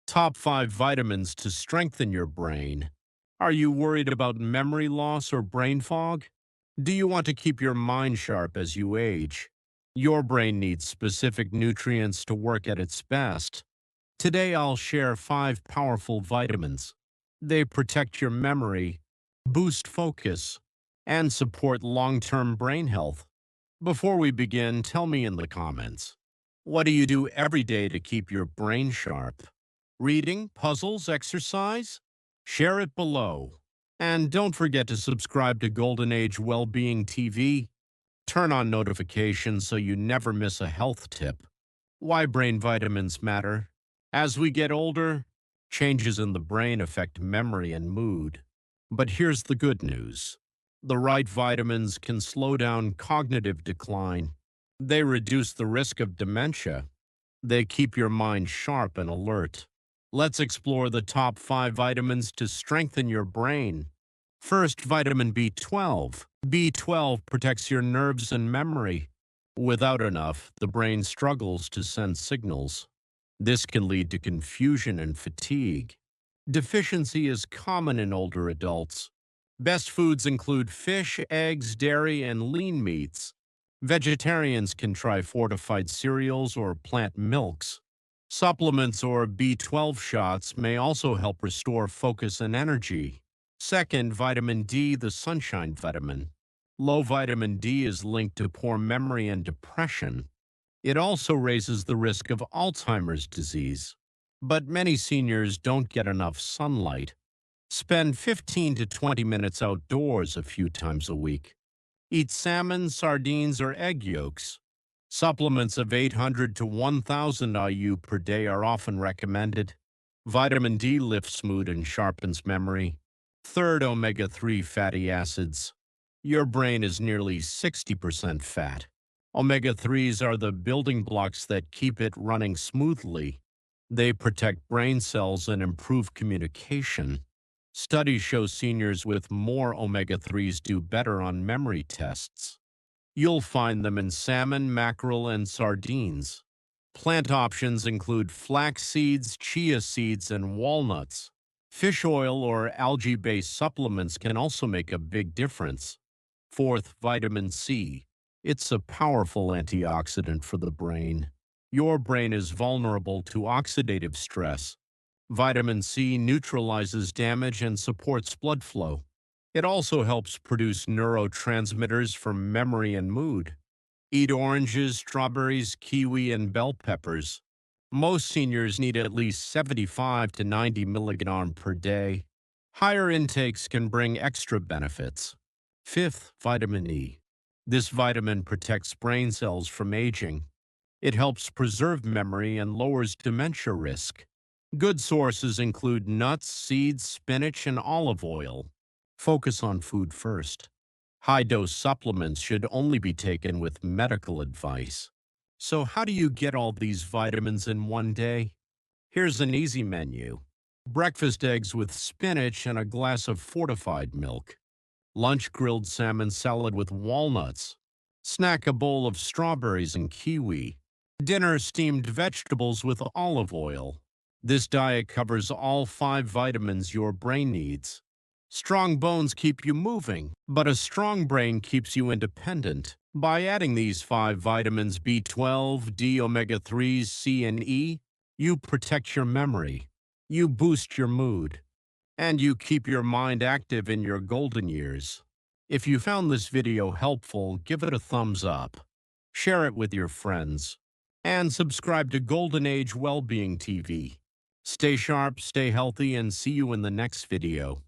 Top 5 vitamins to strengthen your brain. Are you worried about memory loss or brain fog? Do you want to keep your mind sharp as you age? Your brain needs specific nutrients to work at its best. Today I'll share 5 powerful vitamins. They protect your memory, boost focus, and support long-term brain health. Before we begin, tell me in the comments, what do you do every day to keep your brain sharp? Reading, puzzles, exercise? Share it below. And don't forget to subscribe to Golden Age Wellbeing TV. Turn on notifications so you never miss a health tip. Why brain vitamins matter? As we get older, changes in the brain affect memory and mood. But here's the good news. The right vitamins can slow down cognitive decline. They reduce the risk of dementia. They keep your mind sharp and alert. Let's explore the top 5 vitamins to strengthen your brain. First, vitamin B12. B12 protects your nerves and memory. Without enough, the brain struggles to send signals. This can lead to confusion and fatigue. Deficiency is common in older adults. Best foods include fish, eggs, dairy, and lean meats. Vegetarians can try fortified cereals or plant milks. Supplements or B12 shots may also help restore focus and energy. Second, vitamin D, the sunshine vitamin. Low vitamin D is linked to poor memory and depression. It also raises the risk of Alzheimer's disease. But many seniors don't get enough sunlight. Spend 15 to 20 minutes outdoors a few times a week. Eat salmon, sardines, or egg yolks. Supplements of 800 to 1,000 IU per day are often recommended. Vitamin D lifts mood and sharpens memory. Third, omega-3 fatty acids. Your brain is nearly 60% fat. Omega-3s are the building blocks that keep it running smoothly. They protect brain cells and improve communication. Studies show seniors with more omega-3s do better on memory tests. You'll find them in salmon, mackerel, and sardines. Plant options include flax seeds, chia seeds, and walnuts. Fish oil or algae-based supplements can also make a big difference. Fourth, vitamin C. It's a powerful antioxidant for the brain. Your brain is vulnerable to oxidative stress. Vitamin C neutralizes damage and supports blood flow. It also helps produce neurotransmitters for memory and mood. Eat oranges, strawberries, kiwi, and bell peppers. Most seniors need at least 75 to 90 milligrams per day. Higher intakes can bring extra benefits. Fifth, vitamin E. This vitamin protects brain cells from aging. It helps preserve memory and lowers dementia risk. Good sources include nuts, seeds, spinach, and olive oil. Focus on food first. High-dose supplements should only be taken with medical advice. So how do you get all these vitamins in one day? Here's an easy menu. Breakfast eggs with spinach and a glass of fortified milk. Lunch grilled salmon salad with walnuts. Snack a bowl of strawberries and kiwi. Dinner steamed vegetables with olive oil. This diet covers all 5 vitamins your brain needs. Strong bones keep you moving, but a strong brain keeps you independent. By adding these 5 vitamins B12, D, omega-3s, C, and E, you protect your memory, you boost your mood, and you keep your mind active in your golden years. If you found this video helpful, give it a thumbs up, share it with your friends, and subscribe to Golden Age Wellbeing TV. Stay sharp, stay healthy, and see you in the next video.